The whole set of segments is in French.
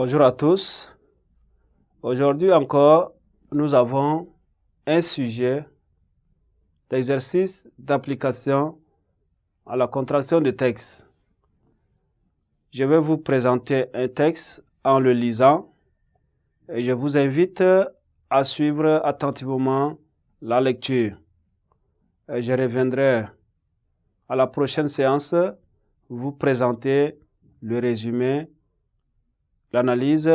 Bonjour à tous. Aujourd'hui encore, nous avons un sujet d'exercice d'application à la contraction de texte. Je vais vous présenter un texte en le lisant et je vous invite à suivre attentivement la lecture. Et je reviendrai à la prochaine séance vous présenter le résumé, l'analyse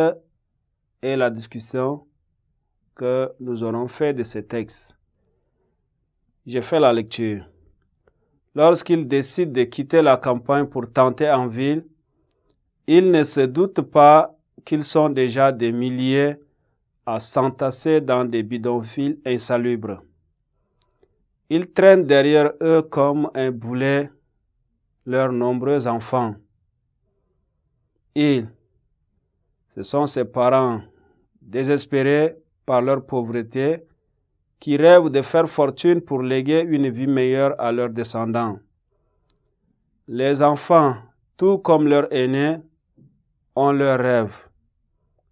et la discussion que nous aurons fait de ces textes. J'ai fait la lecture. Lorsqu'ils décident de quitter la campagne pour tenter en ville, ils ne se doutent pas qu'ils sont déjà des milliers à s'entasser dans des bidonvilles insalubres. Ils traînent derrière eux comme un boulet leurs nombreux enfants. Ce sont ces parents désespérés par leur pauvreté qui rêvent de faire fortune pour léguer une vie meilleure à leurs descendants. Les enfants, tout comme leurs aînés, ont leur rêve: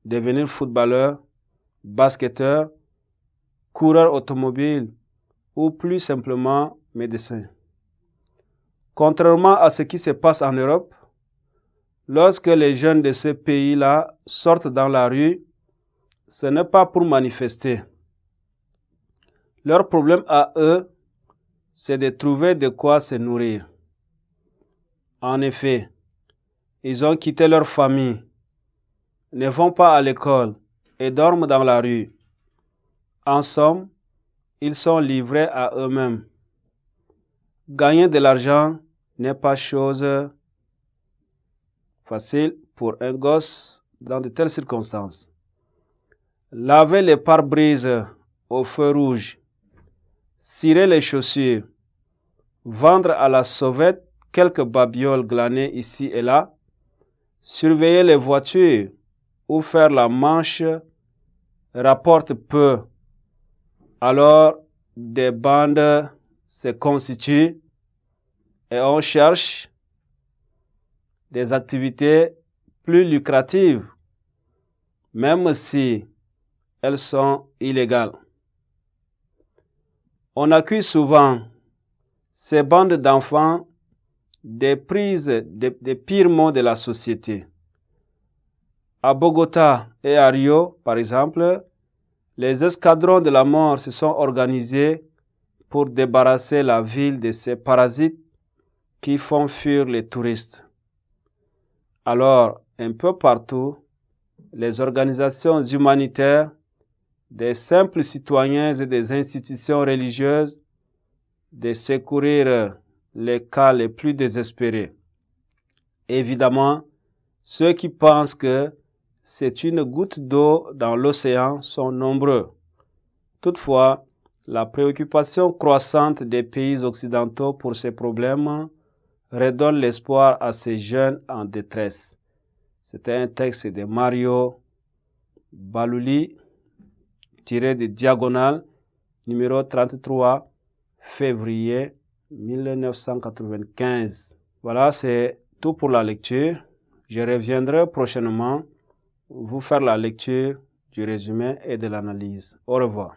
devenir footballeurs, basketteurs, coureurs automobiles ou plus simplement médecins. Contrairement à ce qui se passe en Europe, lorsque les jeunes de ces pays-là sortent dans la rue, ce n'est pas pour manifester. Leur problème à eux, c'est de trouver de quoi se nourrir. En effet, ils ont quitté leur famille, ne vont pas à l'école et dorment dans la rue. En somme, ils sont livrés à eux-mêmes. Gagner de l'argent n'est pas chose facile pour un gosse dans de telles circonstances. Laver les pare-brises au feu rouge, cirer les chaussures, vendre à la sauvette quelques babioles glanées ici et là, surveiller les voitures ou faire la manche rapporte peu. Alors, des bandes se constituent et on cherche des activités plus lucratives, même si elles sont illégales. On accuse souvent ces bandes d'enfants des pires maux de la société. À Bogota et à Rio, par exemple, les escadrons de la mort se sont organisés pour débarrasser la ville de ces parasites qui font fuir les touristes. Alors, un peu partout, les organisations humanitaires, des simples citoyens et des institutions religieuses de secourir les cas les plus désespérés. Évidemment, ceux qui pensent que c'est une goutte d'eau dans l'océan sont nombreux. Toutefois, la préoccupation croissante des pays occidentaux pour ces problèmes redonne l'espoir à ces jeunes en détresse. C'était un texte de Mario Balouli, tiré de Diagonale, numéro 33, février 1995. Voilà, c'est tout pour la lecture. Je reviendrai prochainement vous faire la lecture du résumé et de l'analyse. Au revoir.